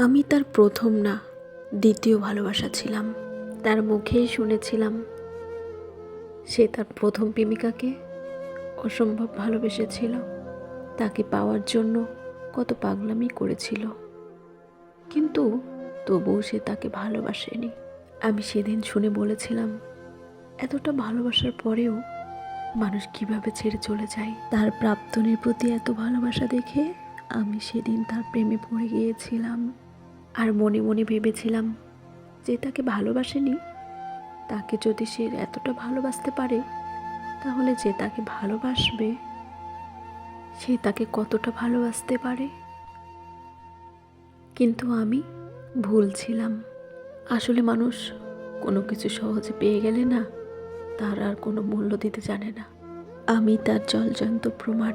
আমি তার প্রথম না, দ্বিতীয় ভালোবাসা ছিলাম। তার মুখেই শুনেছিলাম সে তার প্রথম প্রেমিকাকে অসম্ভব ভালোবেসেছিল। তাকে পাওয়ার জন্য কত পাগলামি করেছিল, কিন্তু তবুও সে তাকে ভালোবাসেনি। আমি সেদিন শুনে বলেছিলাম, এতটা ভালোবাসার পরেও মানুষ কিভাবে ছেড়ে চলে যায়। তার প্রাক্তনের প্রতি এত ভালোবাসা দেখে আমি সেদিন তার প্রেমে পড়ে গিয়েছিলাম। আর মনে মনে ভেবেছিলাম, যে তাকে ভালোবাসেনি তাকে যদি সে এতটা ভালোবাসতে পারে, তাহলে যে তাকে ভালোবাসবে সে তাকে কতটা ভালোবাসতে পারে। কিন্তু আমি ভুল ছিলাম। আসলে মানুষ কোনো কিছু সহজে পেয়ে গেলে না, তার আর কোনো মূল্য দিতে জানে না। আমি তার জলজ্যান্ত প্রমাণ।